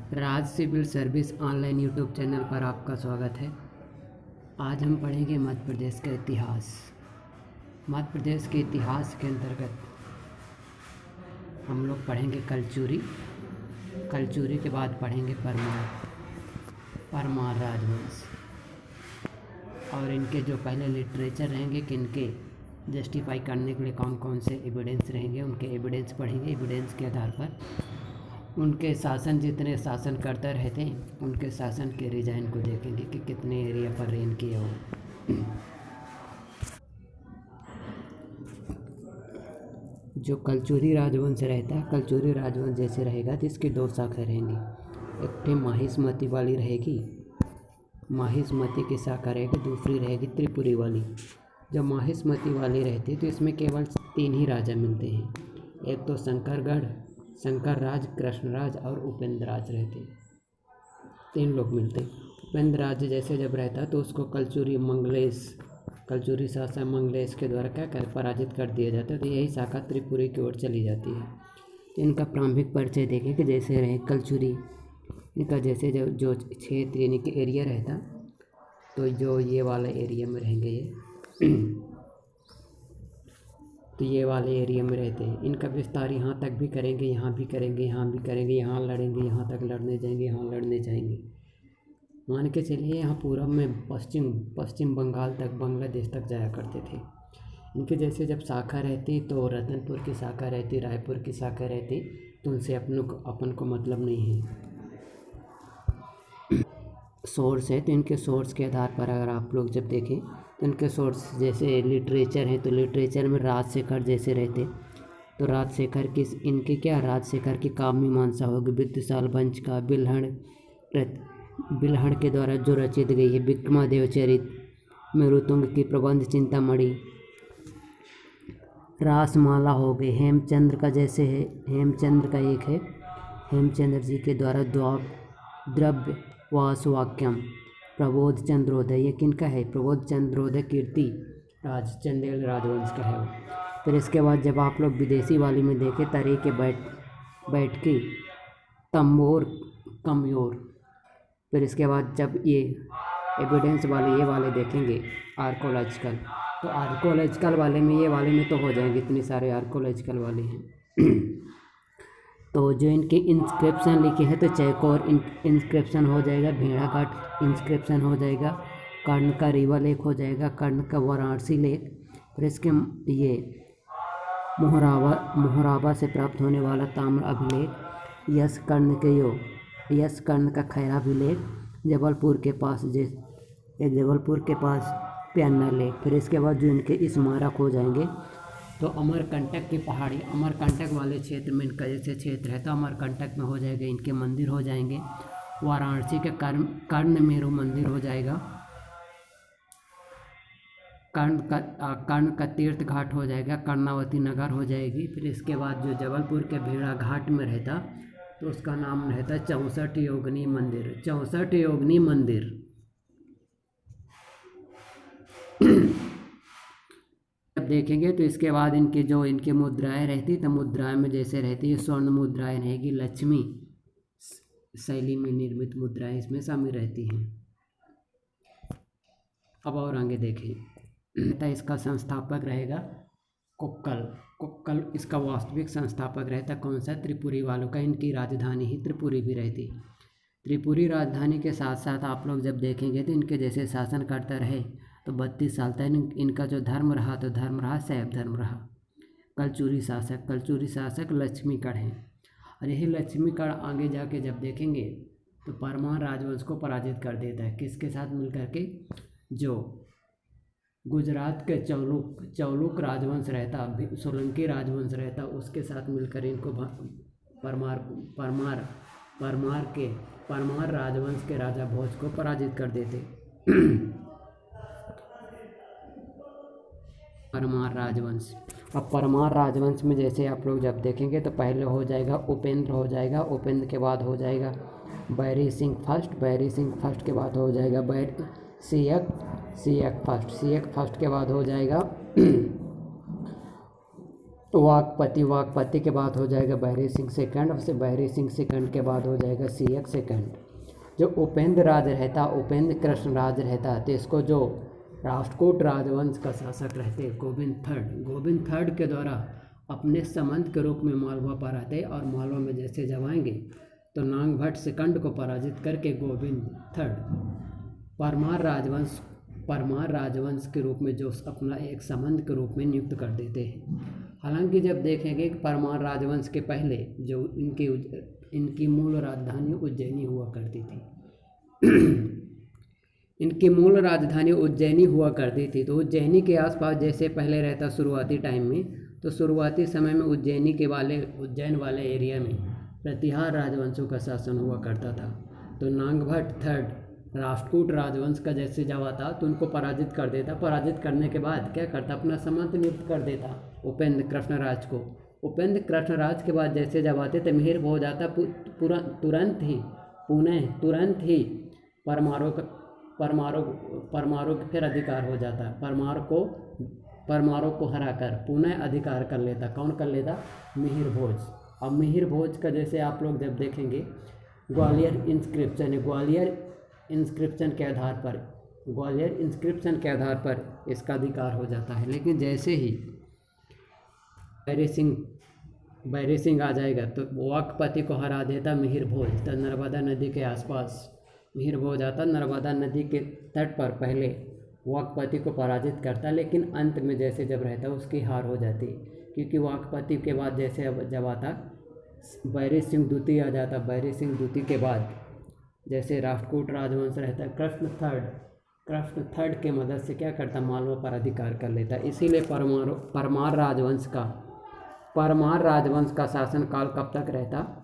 राज civil service online YouTube channel पर आपका स्वागत है। आज हम पढ़ेंगे मध्य प्रदेश का इतिहास। मध्य प्रदेश के इतिहास के अंतर्गत हम लोग पढ़ेंगे कलचुरी। कलचुरी के बाद पढ़ेंगे परमार राजवंश और इनके जो पहले लिटरेचर रहेंगे कि इनके जस्टिफाई करने के लिए कौन कौन से एविडेंस रहेंगे, उनके एविडेंस पढ़ेंगे। एविडेंस के आधार पर उनके शासन, जितने शासन करते रहते हैं उनके शासन के रिजाइन को देखेंगे कि कितने एरिया पर रेन किए हो। जो कलचुरी राजवंश रहता है, कलचुरी राजवंश जैसे रहेगा तो इसकी दो शाखा रहेंगी। एक तो माहिष्मती वाली रहेगी, माहिष्मती की शाखा रहेगी। दूसरी रहेगी त्रिपुरी वाली। जब माहिष्मती वाली रहती है तो इसमें केवल 3 ही राजा मिलते हैं। एक तो शंकर राज, कृष्णराज और उपेंद्र राज रहते। 3 लोग मिलते। उपेंद्र राज जैसे जब रहता तो उसको कलचुरी शासक मंगलेश के द्वारा पराजित कर दिया जाता है। तो यही शाखा त्रिपुरी की ओर चली जाती है। तो इनका प्रारंभिक परिचय देखें कि जैसे रहे कलचुरी, इनका जैसे जो क्षेत्र यानी कि एरिया रहता, तो जो ये वाला एरिया में रहेंगे ये तो ये वाले एरिया में रहते हैं। इनका विस्तार यहाँ तक भी करेंगे, यहाँ भी करेंगे, यहाँ भी करेंगे, यहाँ लड़ेंगे, यहाँ तक लड़ने जाएंगे, यहाँ लड़ने जाएंगे। मान के चलिए यहाँ पूरब में पश्चिम बंगाल तक, बांग्लादेश तक जाया करते थे। इनके जैसे जब शाखा रहती तो रतनपुर की शाखा रहती, रायपुर की शाखा रहती, तो उनसे अपन को मतलब नहीं है। सोर्स है तो इनके सोर्स के आधार पर अगर आप लोग जब देखें तो इनके सोर्स जैसे लिटरेचर है तो लिटरेचर में राजशेखर जैसे रहते, तो राजशेखर की इनके क्या राजशेखर की काव्यमीमांसा होगी। विद्युसाल वंश का बिल्हण के द्वारा जो रचित गई है। विक्रमादेव चरित, मेरुतुंग की प्रबंध चिंतामणि, रासमाला हो गई। हेमचंद्र का जैसे है, हेमचंद्र का एक है, हेमचंद्र जी के द्वारा द्रव्य वासवाक्यम। प्रबोध चंद्रोदय, ये किनका है? प्रबोध चंद्रोदय कीर्ति राज, चंदेल राजवंश का है वो। फिर इसके बाद जब आप लोग विदेशी वाली में देखें, तरी के बैठकी, तंबोर, कमयोर। फिर इसके बाद जब ये एविडेंस वाले ये वाले देखेंगे आर्कोलॉजिकल, तो आर्कोलॉजिकल वाले में ये वाले में तो हो जाएंगे, इतने सारे आर्कोलॉजिकल वाले हैं। तो जो इनके इंस्क्रिप्शन लिखे हैं तो चौकोर इंस्क्रिप्शन हो जाएगा, भेड़ाघाट इंस्क्रिप्शन हो जाएगा, कर्ण का रीवा लेख हो जाएगा, कर्ण का वाराणसी लेख। फिर इसके ये मोहराबा से प्राप्त होने वाला ताम्र अभिलेख, यश कर्ण का खैरा अभिलेख, जबलपुर के पास प्याना लेख। फिर इसके बाद जो इनके स्मारक हो जाएंगे तो अमरकंटक की पहाड़ी, अमरकंटक वाले क्षेत्र में इनका जैसे क्षेत्र है तो अमरकंटक में हो जाएगा, इनके मंदिर हो जाएंगे। वाराणसी के कर्ण मेरू मंदिर हो जाएगा, कर्ण का तीर्थ घाट हो जाएगा, कर्णावती नगर हो जाएगी। फिर इसके बाद जो जबलपुर के भेड़ा घाट में रहता तो उसका नाम रहता 64 योगिनी मंदिर, 64 योगिनी मंदिर। जब देखेंगे तो इसके बाद इनके मुद्राएं रहती, तो मुद्राएं में जैसे रहती है स्वर्ण मुद्राएं रहेगी, लक्ष्मी शैली में निर्मित मुद्राएं इसमें शामिल रहती हैं। अब और आगे देखें, इसका संस्थापक रहेगा कुक्कल इसका वास्तविक संस्थापक रहता कौन सा? त्रिपुरी वालों का। इनकी राजधानी ही त्रिपुरी भी रहती। त्रिपुरी राजधानी के साथ साथ आप लोग जब देखेंगे तो इनके जैसे शासन करता रहे तो 32 साल तक इनका जो धर्म रहा तो धर्म रहा शैव धर्म रहा। कलचुरी शासक लक्ष्मीगढ़ हैं, और यही लक्ष्मीगढ़ आगे जाके जब देखेंगे तो परमार राजवंश को पराजित कर देता है। किसके साथ मिलकर के? जो गुजरात के चौलुक राजवंश रहता, सोलंकी राजवंश रहता, उसके साथ मिलकर इनको परमार राजवंश के राजा भोज को पराजित कर देते। परमार राजवंश। अब परमार राजवंश में जैसे आप लोग जब देखेंगे तो पहले हो जाएगा उपेंद्र हो जाएगा, उपेंद्र के बाद हो जाएगा बैरी सिंह फर्स्ट के बाद हो जाएगा सियक फर्स्ट के बाद हो जाएगा वाकपति, वाकपति के बाद हो जाएगा बहरी सिंह सेकंड, और बहरी सिंह सेकंड के बाद हो जाएगा सीएक सेकंड। जो उपेंद्र राज रहता, उपेंद्र कृष्ण राज रहता, तो इसको जो राष्ट्रकूट राजवंश का शासक रहते गोविंद थर्ड के द्वारा अपने संबंध के रूप में मालवा पर आते, और मालवा में जैसे जब आएंगे तो नागभट्ट सेकंड को पराजित करके गोविंद थर्ड परमार राजवंश के रूप में जो अपना एक संबंध के रूप में नियुक्त कर देते हैं। हालांकि जब देखेंगे कि परमार राजवंश के पहले जो इनकी मूल राजधानी उज्जैनी हुआ करती थी इनकी मूल राजधानी उज्जैनी हुआ करती थी, तो उज्जैनी के आसपास जैसे पहले रहता शुरुआती टाइम में, तो शुरुआती समय में उज्जैन वाले एरिया में प्रतिहार राजवंशों का शासन हुआ करता था। तो नागभट्ट थर्ड राष्ट्रकूट राजवंश का जैसे जब आता तो उनको पराजित कर देता, पराजित करने के बाद क्या करता, अपना संबंध नियुक्त कर देता उपेंद्र कृष्णराज को। उपेंद्र कृष्णराज के बाद जैसे जब आते तो मिहिर हो जाता, तुरंत ही परमारों का फिर अधिकार हो जाता। परमारों को हराकर पुनः अधिकार कर लेता। कौन कर लेता? मिहिर भोज। अब मिहिर भोज का जैसे आप लोग जब देखेंगे ग्वालियर इंस्क्रिप्शन के आधार पर इसका अधिकार हो जाता है। लेकिन जैसे ही बैरी सिंह आ जाएगा तो वाकपति को हरा देता मिहिर भोज। तो नर्मदा नदी के आसपास मिहिर भोज आता, नर्मदा नदी के तट पर पहले वाकपति को पराजित करता, लेकिन अंत में जैसे जब रहता उसकी हार हो जाती, क्योंकि वाकपति के बाद जैसे जब आता बैरी सिंह द्वितीय आ जाता। बैरी सिंह द्वितीय के बाद जैसे राष्ट्रकूट राजवंश रहता है, कृष्ण थर्ड के मदद से क्या करता, मालवा पर अधिकार कर लेता। इसीलिए परमार राजवंश का शासनकाल कब तक रहता,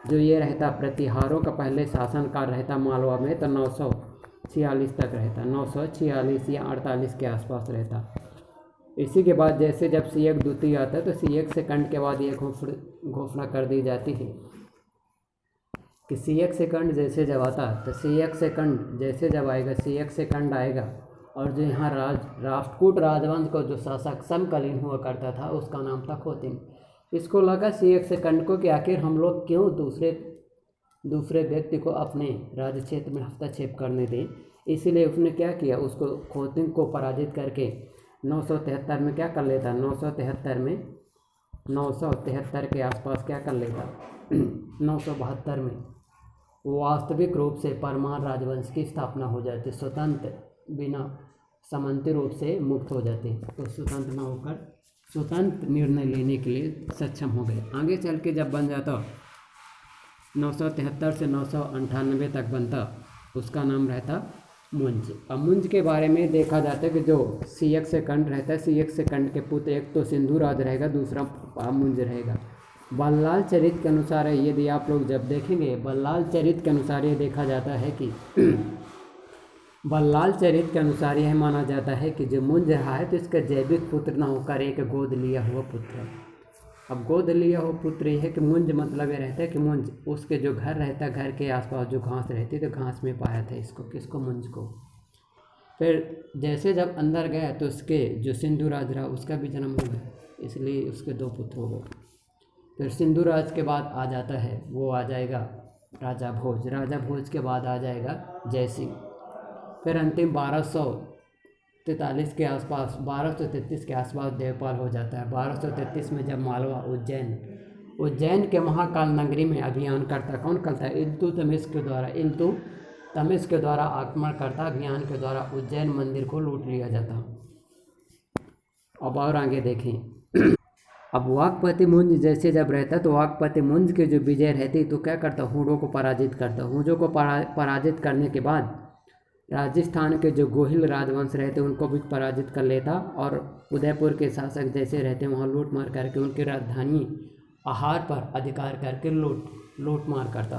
जो ये रहता प्रतिहारों का पहले शासनकाल रहता मालवा में, तो 946 तक रहता, 946 या 48 के आसपास रहता। इसी के बाद जैसे जब सीएक द्वितीय आता है तो सीएक सेकंड के बाद ये घोषणा कर दी जाती है कि सीएक सेकंड जैसे जब आता तो सीएक सेकंड जैसे जब आएगा, सीएक सेकंड आएगा, और जो यहाँ राष्ट्रकूट राजवंश को जो शासक समकालीन हुआ करता था उसका नाम था खोतिन। इसको लगा सीएक सेकंड को कि आखिर हम लोग क्यों दूसरे व्यक्ति को अपने राज्य क्षेत्र में हस्तक्षेप करने दें। इसीलिए उसने क्या किया, उसको खोतिन को पराजित करके 973 में क्या कर लेता, 973 के आसपास क्या कर लेता 972 में वास्तविक रूप से परमार राजवंश की स्थापना हो जाती, स्वतंत्र बिना सामंती रूप से मुक्त हो जाते, तो स्वतंत्र न होकर स्वतंत्र निर्णय लेने के लिए सक्षम हो गए। आगे चल के जब बन जाता 973 से 998 तक बनता, उसका नाम रहता मुंज। अब मुंज के बारे में देखा जाता है कि जो सीएक सेकंड रहता है, सीएक सेकंड के पुत्र एक तो सिंधु राज रहेगा, दूसरा मुंज रहेगा। बल्लाल चरित के अनुसार है, यदि आप लोग जब देखेंगे बल्लाल चरित के अनुसार ये देखा जाता है कि बल्लाल चरित के अनुसार यह माना जाता है कि जो मुंज रहा है तो इसका जैविक पुत्र न होकर एक गोद लिया हुआ पुत्र है। अब गोद लिया हुआ पुत्र ये है कि मुंज मतलब ये रहता है कि मुंज उसके जो घर रहता है, घर के आसपास जो घास रहती है तो घास में पाया था इसको, किसको, मुंज को। फिर जैसे जब अंदर गया तो उसके जो सिंधु राज रहा उसका भी जन्म हो गया, इसलिए उसके 2 पुत्र हो गए। फिर सिंधु राज के बाद आ जाता है, वो आ जाएगा राजा भोज। राजा भोज के बाद आ जाएगा जय सिंह। फिर अंतिम 1243 के आसपास 1233 के आसपास देवपाल हो जाता है। 1233 में जब मालवा उज्जैन के महाकाल नगरी में अभियान करता, कौन करता है, इल्तुतमिश के द्वारा आक्रमण करता, अभियान के द्वारा उज्जैन मंदिर को लूट लिया जाता। अब और आगे देखें। अब वाकपति मुंज जैसे जब रहता तो वाकपति मुंज के जो विजय रहती तो क्या करता, हूणों को पराजित करता। हूणों को पराजित करने के बाद राजस्थान के जो गोहिल राजवंश रहते उनको भी पराजित कर लेता, और उदयपुर के शासक जैसे रहते वहाँ लूट मार करके उनकी राजधानी आहार पर अधिकार करके लूट मार करता।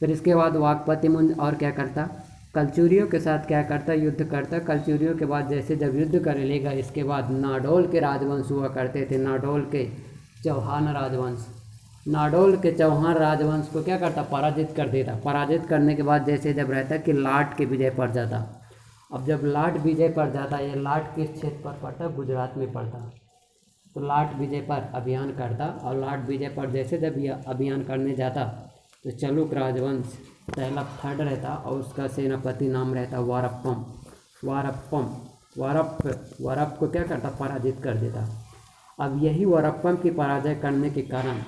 फिर इसके बाद वाकपति मुंज और क्या करता, कलचुरियों के साथ क्या करता, युद्ध करता। कलचुरियों के बाद जैसे जब युद्ध कर लेगा, इसके बाद नाडोल के राजवंश हुआ करते थे, नाडोल के चौहान राजवंश को क्या करता, पराजित कर देता। पराजित करने के बाद जैसे जब रहता कि लाट के विजय पड़ जाता, अब जब लाट विजय पड़ जाता, ये लाट किस क्षेत्र पर पड़ता? गुजरात में पड़ता। तो लाट विजय पर अभियान करता, और लाट विजय पर जैसे जब यह अभियान करने जाता तो चालुक्य राजवंश तैलप थर्ड रहता, और उसका सेनापति नाम रहता वारप्पम। वारप्प को क्या करता? पराजित कर देता। अब यही वारप्पम की पराजय करने के कारण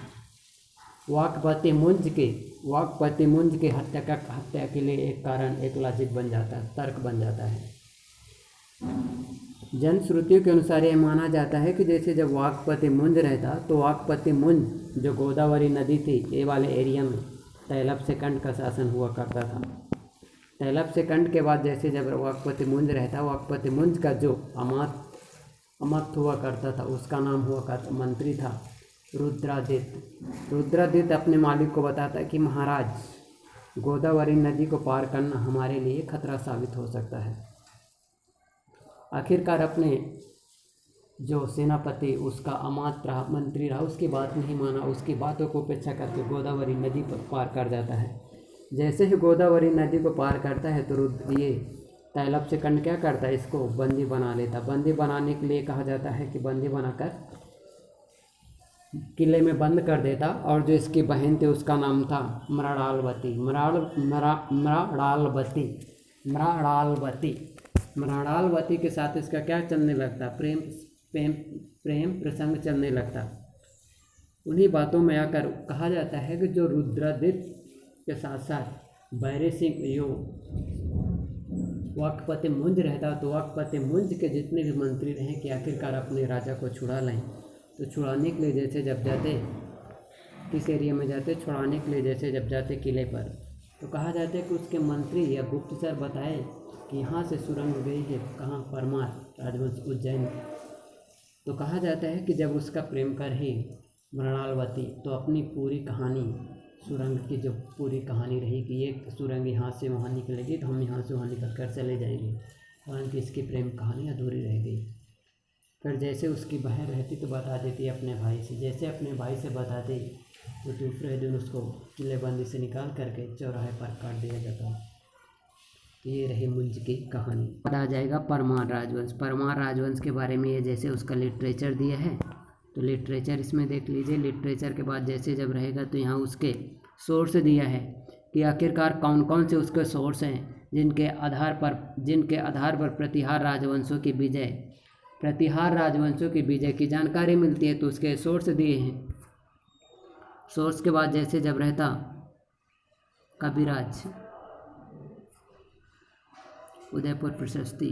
वाकपति मुंज के हत्या के लिए एक कारण, एक लॉजिक बन जाता है, तर्क बन जाता है। जनश्रुतियों के अनुसार यह माना जाता है कि जैसे जब वाकपति मुंज रहता, तो वाकपति मुंज जो गोदावरी नदी थी, ये वाले एरिया में तैलप सेकंड का शासन हुआ करता था। तैलप सेकंड के बाद जैसे जब वाकपति मुंज रहता, वाकपति मुंज का जो अमात्य हुआ करता था, उसका नाम हुआ करता, मंत्री था रुद्रादित्य। रुद्रादित्य अपने मालिक को बताता है कि महाराज, गोदावरी नदी को पार करना हमारे लिए खतरा साबित हो सकता है। आखिरकार अपने जो सेनापति, उसका अमात्य रहा, मंत्री रहा, उसकी बात नहीं माना, उसकी बातों को उपेक्षा करके गोदावरी नदी पर पार कर जाता है। जैसे ही गोदावरी नदी को पार करता है तो ये तैलप सेकंड क्या करता है? इसको बंदी बना लेता। बंदी बनाने के लिए कहा जाता है कि बंदी बनाकर किले में बंद कर देता, और जो इसकी बहन थी उसका नाम था मृणालवती के साथ इसका क्या चलने लगता? प्रेम प्रसंग चलने लगता। उन्हीं बातों में आकर कहा जाता है कि जो रुद्रादित्य के साथ साथ बैरे सिंह जो वाकपति मुंज रहता, तो वाकपति मुंज के जितने भी मंत्री रहे कि आखिरकार अपने राजा को छुड़ा लें। तो छुड़ाने के लिए जैसे जब जाते, किस एरिया में जाते? छुड़ाने के लिए जैसे जब जाते किले पर, तो कहा जाता है कि उसके मंत्री या गुप्तचर बताए कि यहाँ से सुरंग गई है, कहाँ? परमार राजवंश उज्जैन। तो कहा जाता है कि जब उसका प्रेम कर ही मृणालवती, तो अपनी पूरी कहानी, सुरंग की जो पूरी कहानी रही कि ये सुरंग यहाँ से वहाँ निकलेगी, तो हम यहाँ से वहाँ निकल कर चले जाएंगे, परंतु इसकी प्रेम कहानी अधूरी रह गई। फिर जैसे उसकी बहन रहती तो बता देती अपने भाई से, जैसे अपने भाई से बताती तो दूसरे दिन उसको किलेबंदी से निकाल करके चौराहे पर काट दिया जाता। तो ये रही मुंज की कहानी। अब आ जाएगा परमार राजवंश। परमार राजवंश के बारे में ये जैसे उसका लिटरेचर दिया है, तो लिटरेचर इसमें देख लीजिए। लिटरेचर के बाद जैसे जब रहेगा तो यहाँ उसके सोर्स दिया है कि आखिरकार कौन कौन से उसके सोर्स हैं जिनके आधार पर प्रतिहार राजवंशों की विजय की जानकारी मिलती है। तो उसके सोर्स दिए हैं। सोर्स के बाद जैसे जब रहता कविराज, उदयपुर प्रशस्ति,